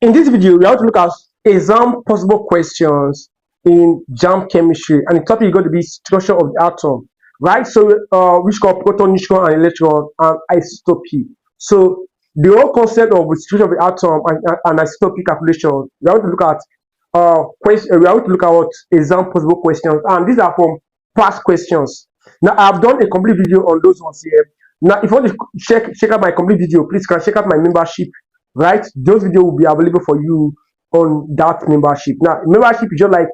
In this video, we are going to look at exam possible questions in JAMB chemistry, and the topic is going to be structure of the atom, right? So, which called proton, neutron, and electron, and isotopy. So, the whole concept of the structure of the atom and isotopy calculation, we are going to look at we are going to look at what exam possible questions, and these are from past questions. Now, I've done a complete video on those ones here. Now, if you want to check out my complete video, please can check out my membership, right? Those videos will be available for you on that membership. Now, membership is just like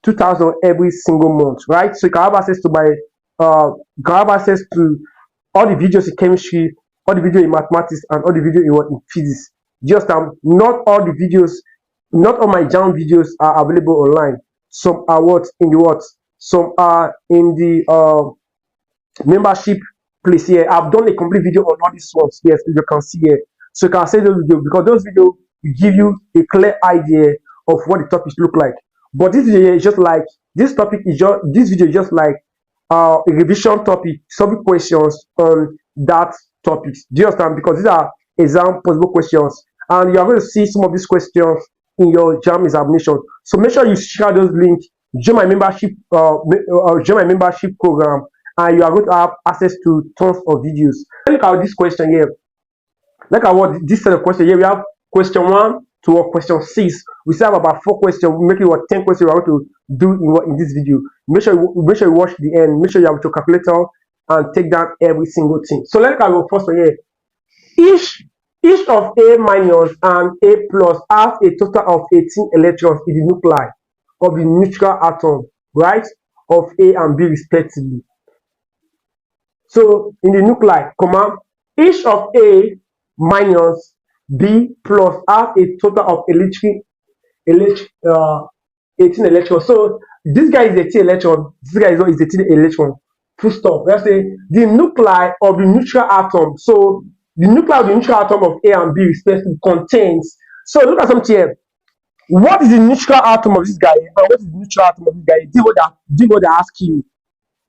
2,000 every single month, right? So you can have access to my all the videos in chemistry, all the video in mathematics, and all the video in physics. Just not all the videos, not all my JAMB videos are available online. Some are some are in the membership place here. I've done a complete video on all these ones. Yes, you can see here. So you can see those videos because those videos will give you a clear idea of what the topics look like. But this video is just like this video is just like a revision topic, solving questions on that topic. Do you understand? Because these are exam possible questions, and you are going to see some of these questions in your JAMB examination. So make sure you share those links, join my membership program, and you are going to have access to tons of videos. Look at this question here. Look at what this set of questions here. We have question 1 to question 6. We still have about 4 questions. We make it 10 questions we are going to do in this video. Make sure you watch the end. Make sure you have your calculator and take down every single thing. So let's look at the first one here. Each of A minus and A plus has a total of 18 electrons in the nuclei of the neutral atom, right? Of A and B respectively. So in the nuclei, each of A minus B plus has a total of 18 electrons. So this guy is 18 electron, this guy is 18 electron. Full stop. Let's say the nuclei of the neutral atom. So the nuclei of the neutral atom of A and B respectively contains. So look at something here. What is the neutral atom of this guy and what is the neutral atom of this guy? Do what they ask you.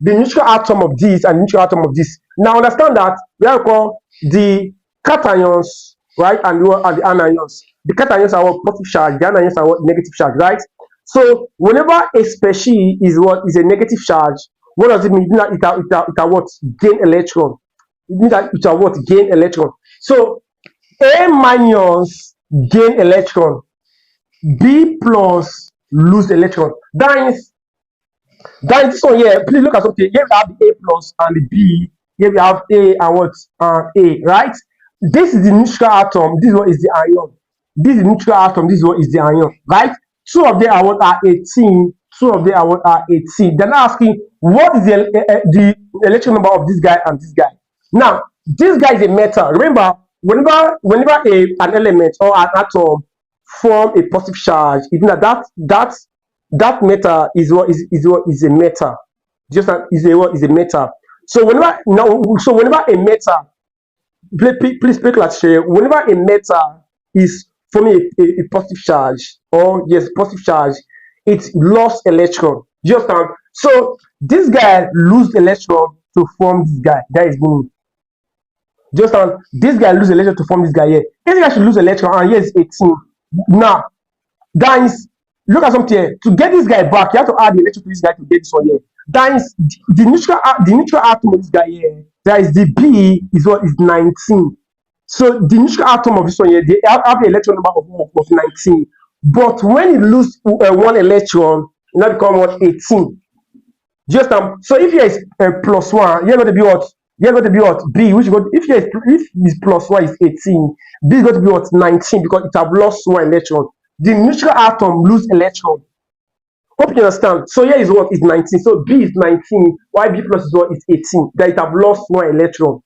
The neutral atom of this and the neutral atom of this. Now understand that we have called the cations, right, and the anions. The cations are what? Positive charge. The anions are what? Negative charge, right? So whenever a species is a negative charge, what does it mean? It means that it what? Gain electron. It means that it what? Gain electron. So A minus gain electron, B plus lose electron. That is this one here. Please look at something. Here we have the A plus and the B. Here we have A and what? A, right? This is the neutral atom. This one is the ion. This is the neutral atom. This one is the ion, right? Two of them are what? Are 18. Two of them are what? Are 18. They're not asking what is the electron number of this guy and this guy. Now, this guy is a metal. Remember, whenever an element or an atom form a positive charge, it means that metal is a metal. Just is a metal. So whenever a metal, please pay attention. Whenever a metal is forming a positive charge, or yes, positive charge, it lost electron. You understand? So this guy lose electron to form this guy. That is meaning. Just this guy lose electron to form this guy here. This guy should lose electron, and here is 18. Now, guys, look at something here. To get this guy back, you have to add the electron to this guy to get this one here. That is the neutral atom of this guy here. That is the B is what is 19. So the neutral atom of this one here, they have the electron number of 19. But when it lose one electron, it now become what? 18. Just so if here is plus 1, you're going to be what? You're going to be what? B, which go if this plus 1 is 18, B is going to be what? 19 because it have lost one electron. The neutral atom lose electron. Hope you understand. So here is what is 19. So B is 19. Why B plus is what is 18? That it have lost one electron.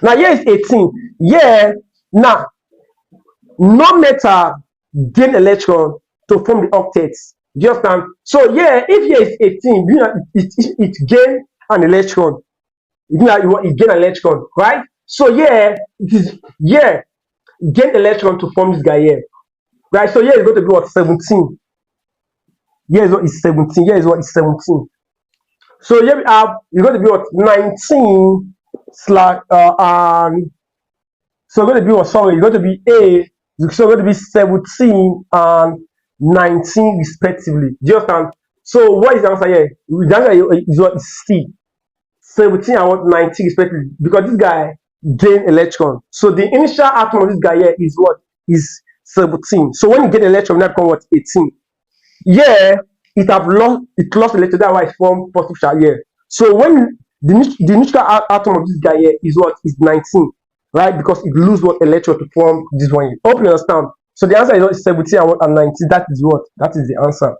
Now here is 18. Yeah. Now, no metal gain electron to form the octets. Do you understand? So yeah, if here is 18, it gain an electron. It gain an electron, right? So yeah, it is gain electron to form this guy here. Right, so here is going to be what? 17. Here is what is 17. Here is what is 17. So here we have, it's going to be what? 19 slash, so it's going to be what? Sorry, it's going to be A So going to be 17 and 19 respectively. Do you understand? So what is the answer here? The answer is what is C. 17 and what 19 respectively, because this guy gain electron. So the initial atom of this guy here is what is 17. So when you get electron, that become what 18. Yeah, it lost electron. That's why it formed positive charge here. So when the neutral atom of this guy here is what is 19, right? Because it lose what electron to form this one here. Hope you understand. So the answer is what 17 and 19. That is what? That is the answer,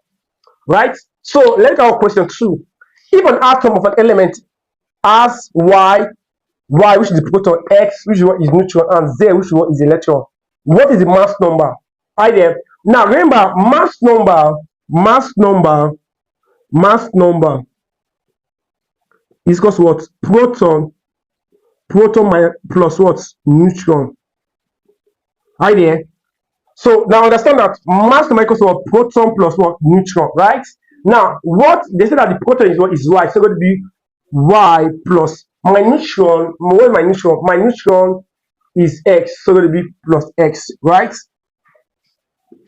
right? So let's go to question 2. If an atom of an element has y, which is the proton, x, which is what is neutron, and z, which is what is electron, what is the mass number? Right there. Now remember, mass number is equals to what? Proton plus what? Neutron. Right there. So now understand that mass number equals to what? Proton plus what? Neutron. Right? Now what they say that the proton is what is y, so it's going to be y plus my neutron. What is my neutron? My neutron is x, so it's going to be plus x, right?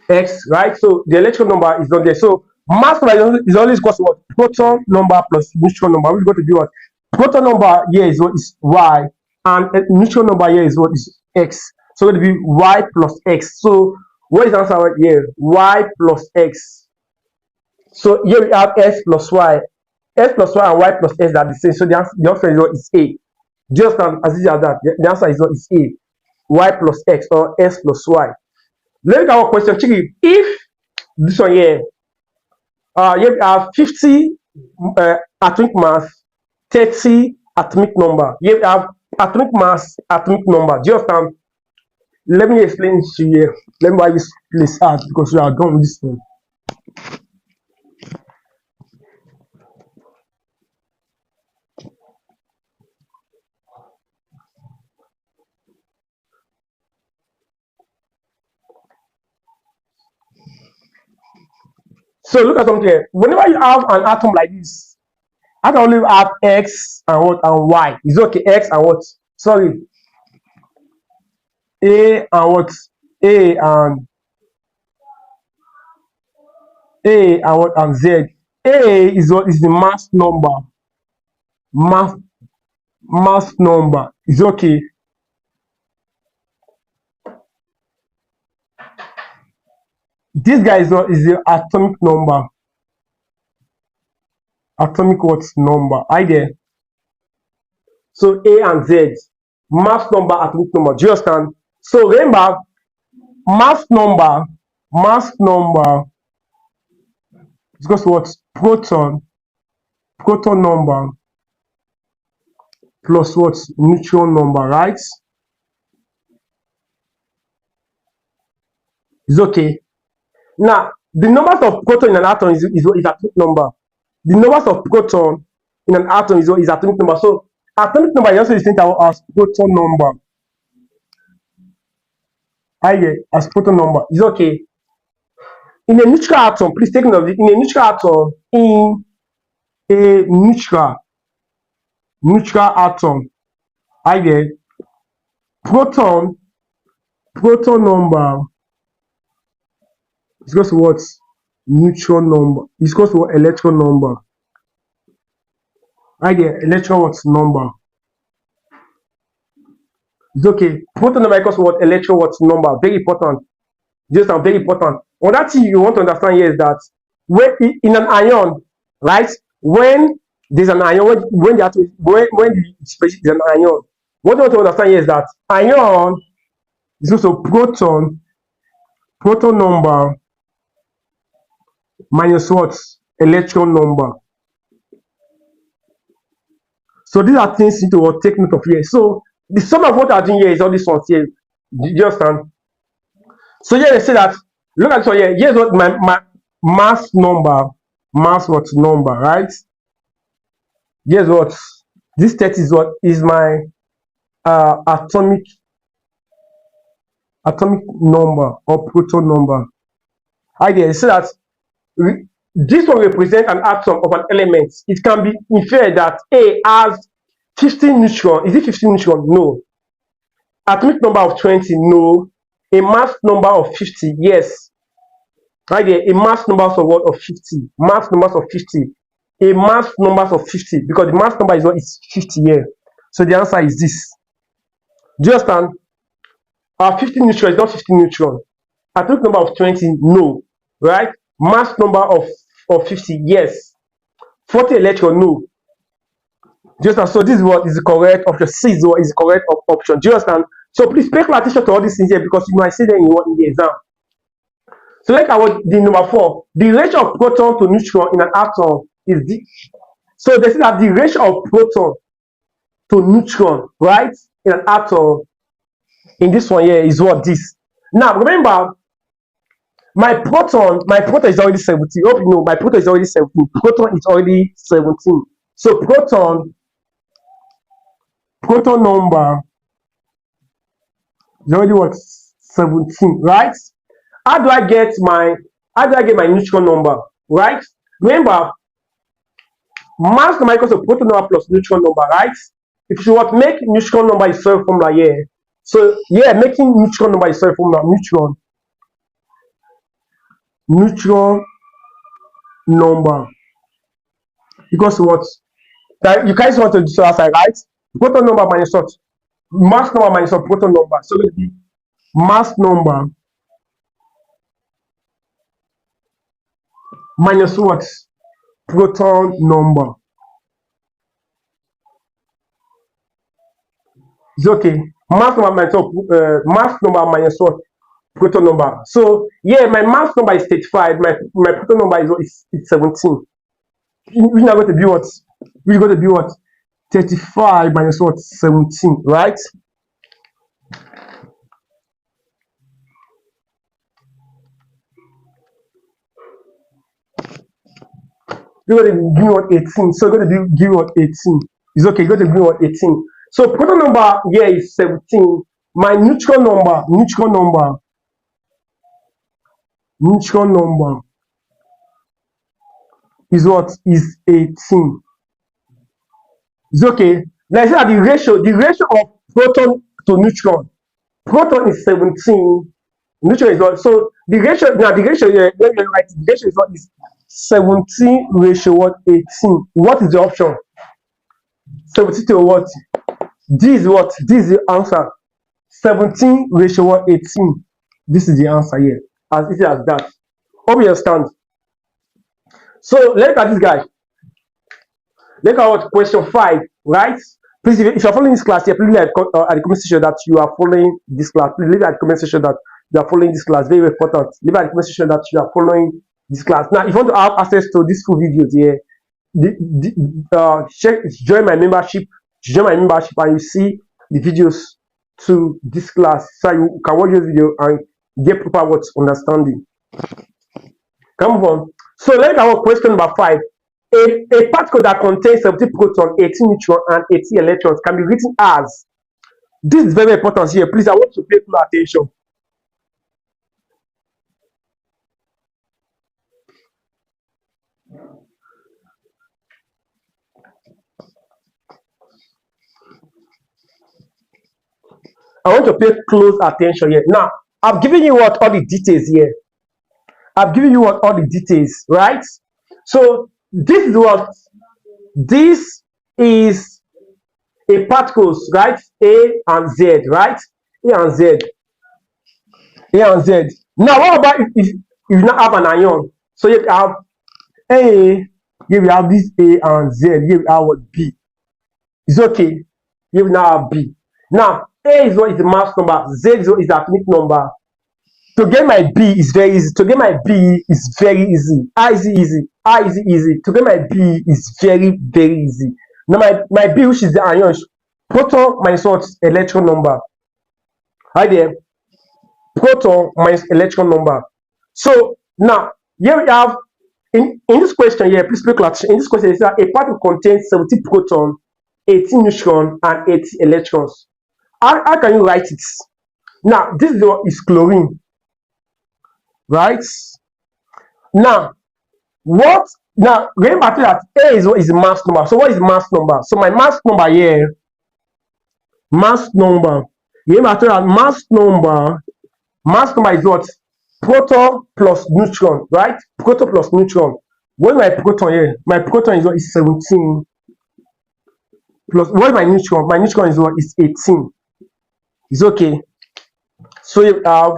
X, right? So the electron number is not there. So mass number is always equal to what? Proton number plus neutron number, which is going to be what? Proton number here is what is y, and neutron number here is what is x. So it's going to be y plus x. So what is the answer right here? Y plus x. So here we have s plus y. S plus y and y plus s are the same. So the answer is what is A. Just as easy as that. The answer is what is A. Y plus x or s plus y. Let's look at our question 3. If this one here, you have 50 atomic mass, 30 atomic number. You have atomic mass, atomic number. Do you understand? Let me explain to you. Let me why this place hard, because we are done with this one. So look at something here. Whenever you have an atom like this, I can only have x and what and y. It's okay, x and what? Sorry, a and what? A and what and z. A is what is the mass number. Mass number is okay. This guy is what is the atomic number. Atomic what number? I there. So A and Z, mass number, atomic number. Do you understand? So remember, mass number is equals to what? Proton number plus what? Neutron number, right? It's okay. Now, the numbers of proton in an atom is atomic number. The numbers of proton in an atom is atomic number. So atomic number is also the same as proton number. I get as proton number. It's okay. In a neutral atom, please take note of it. In a neutral atom, I get proton number is equal to what? Neutron number. Is equal to what? Electron number. I get electron what number. It's okay. Proton number equals to what? Electron what number. Very important. Just very important. Another thing you want to understand here is that when in an ion, right? When there's an ion, when the species is an ion, what you want to understand here is that ion is also proton number minus what? Electron number. So these are things you need to take note of here. So the sum of what I'm doing here is all these ones here. Do you understand? So here they say that, look at this one here. Here's what my mass number, right? Here's what this 30 is what is my atomic number or proton number. Right there, so that this one represents an atom of an element. It can be inferred that A has 15 neutron. Is it 15 neutron? No. Atomic number of 20? No. A mass number of 50, yes. Right there, a mass numbers of what? Of 50. Mass numbers of 50. A mass numbers of 50, because the mass number is what is 50 here. So the answer is this. Do you understand? 50 neutron is not 50 neutron. Atomic number of 20, no. Right? Mass number of 50, yes. 40 electron, no. Do you understand? So this is what is the correct option. C is what is the correct option. Do you understand? So please pay close attention to all these things here, because you might see them in the exam. So like the number 4, the ratio of proton to neutron in an atom is this. So they say that the ratio of proton to neutron, right, in an atom in this one here is what this. Now remember, my proton is already 17. Hope you know my proton is already 17. Proton is already 17. So proton number is already what? 17, right? How do I get my neutron number, right? Remember, mass number equals to proton number plus neutron number, right? If you want make neutron number is solve formula here. So yeah, making neutron number is solve formula. Neutron number equals to what? That you guys want to do so outside, right? Proton number minus what? Mass number minus what? Proton number. So it will be mass number minus what? Proton number. It's okay. Mass number minus what? Proton number. So yeah, my mass number is 35. My proton number is 17. We're not going to be what? We're going to be what? 35 minus what? 17, right? You're going to give what? 18. So you're going to give what? 18. It's okay. You're going to give what? 18. So proton number here is 17. My neutron number is what? Is 18. It's okay. Now I say that the ratio of proton to neutron. Proton is 17. Neutron is what? So the ratio here, let me write the ratio is what? Is 17 ratio what? 18. What is the option? 17 to what? This is what? This is the answer. 17 ratio what? 18. This is the answer here. As easy as that. Hope you understand. So let's look at this guy. Look at what? Question 5, right? Please, if you're following this class here, please leave at the comment section that you are following this class. Please leave at the comment section that you are following this class. Very, very important. Leave at the comment section that you are following this class. Now, if you want to have access to these full videos here, join my membership. Join my membership, and you see the videos to this class, so you can watch this video and get proper what understanding. Come on. So let's look at question number 5. A particle that contains 70 protons, 18 neutrons, and 80 electrons can be written as. This is very important here. Please, I want to pay full attention. I want to pay close attention here. Now, I've given you what? All the details here. I've given you what? All the details, right? So this is what? This is a particles, right? A and Z, right? A and Z. A and Z. Now, what about if you not have an ion? So you have A, here we have this A and Z, here we have what? B. It's okay. Here we now have B. Now, A is what is the mass number, Z is what is the atomic number. To get my B is very easy. To get my B is very easy. I is easy. I is easy. To get my B is very, very easy. Now my B, which is the ion, proton minus what? Electron number. Right there. Proton minus electron number. So now here we have in this question here, please look at in this question, it says a particle contains 70 protons, 18 neutrons, and 80 electrons. How can you write it? Now this is chlorine. Right now, what now? Remember that A is what is the mass number. So what is mass number? So my mass number here, mass number. Remember that mass Mass number is what? Proton plus neutron, right? Proton plus neutron. What is my proton here? My proton is what? Is 17 plus what is my neutron? My neutron is what? Is 18. It's okay. So you have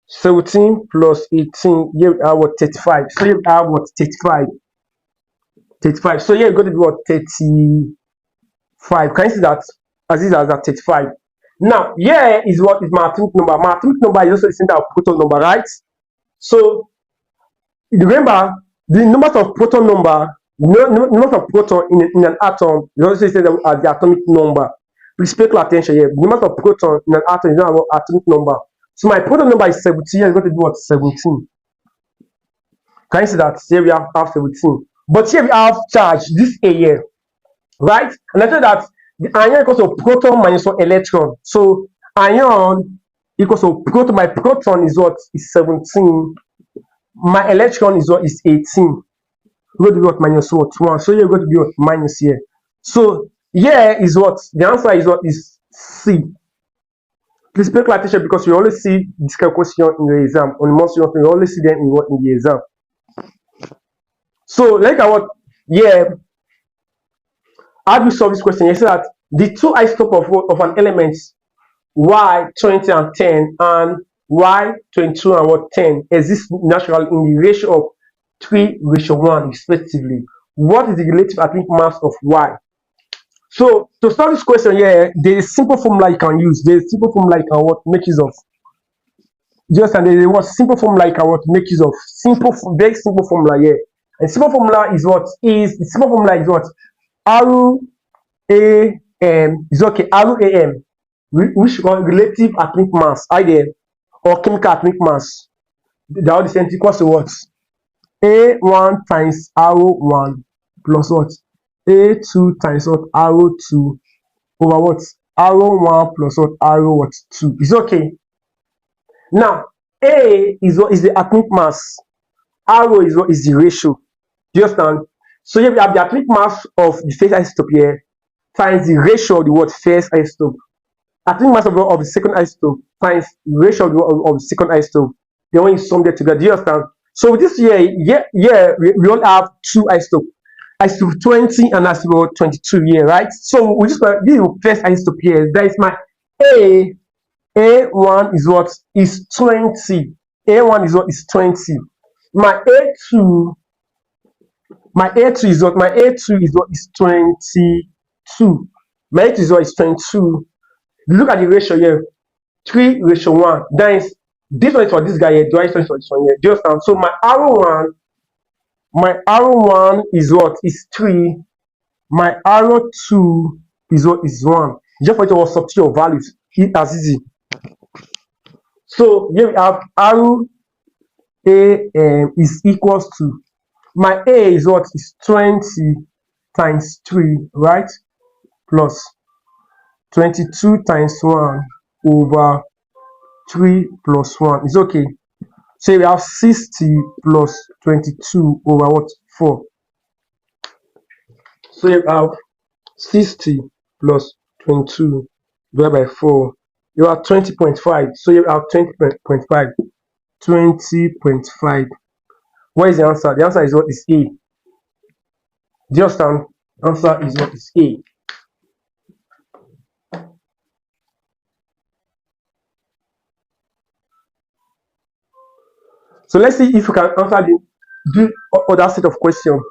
17 plus 18. You have what? 35. So you have what? 35. 35. So here you go to be what? 35. Can you see that? As easy as that, 35. Now, here is what is my atomic number. My atomic number is also the center of proton number, right? So remember, the numbers of proton number, numbers of proton in an atom, you also say them as the atomic number. Please pay close attention here. The number of proton in an atom is not about atomic number. So my proton number is 17. Here is going to be what? 17. Can you see that? Here we have 17. But here we have charge, this A here, right? And I said that the ion equals to proton minus one electron. So ion equals to proton. My proton is what? Is 17. My electron is what? Is 18. You're going to be what? Minus what? 1. So you're going to be what? Minus here. So here is what? The answer is what? Is C. Please pay close attention because you always see this kind of question in the exam. On most of you always see them in what? In the exam. So look at what? Yeah. How do you solve this question? You say that the two isotopes of an element Y20 and 10 and Y22 and what 10 exist naturally in the ratio of 3:1 respectively. What is the relative atomic mass of Y? So to solve this question here, there is a simple formula you can use. There is a simple formula you can what make use of. Just and there is what simple formula you can what make use of. Simple, very simple formula here. And simple formula is what is the simple formula is what RAM is okay. RAM, which call relative atomic mass, either or chemical atomic mass. The all the same equals to what? A1 times R1 plus what? A2 times what? R2 over what? R1 plus what? R2 is okay. Now A is what is the atomic mass. R is what is the ratio. Do you understand? So here we have the atomic mass of the first isotope here times the ratio of the what? First isotope. Atomic mass of the second isotope times the ratio of the second isotope. Then when you sum them together, do you understand? So with this here, we all have two isotopes. Isotope 20 and isotope 22 here, right? So we just this is the first isotope here. That is my A1 is what? Is 20. A1 is what? Is 20. My A2 is what? My A2 is what? Is 22. My A2 is what? Is 22. Look at the ratio here. 3:1. That is this one is for this guy here. Do I for this one here? Do you understand? So my R1 is what? Is 3. My R2 is what? Is 1. Just for it to substitute your values. As easy. So here we have R is equals to my A is what? Is 20 times 3, right? Plus 22 times 1 over 3 plus 1 is okay. So we have 60 plus 22 over what? 4. So you have 60 plus 22 divided by 4. You have 20.5. So you have 20.5. 20.5. What is the answer? The answer is what? Is A. Do you understand? Answer is what? Is A. So let's see if you can answer the other set of questions.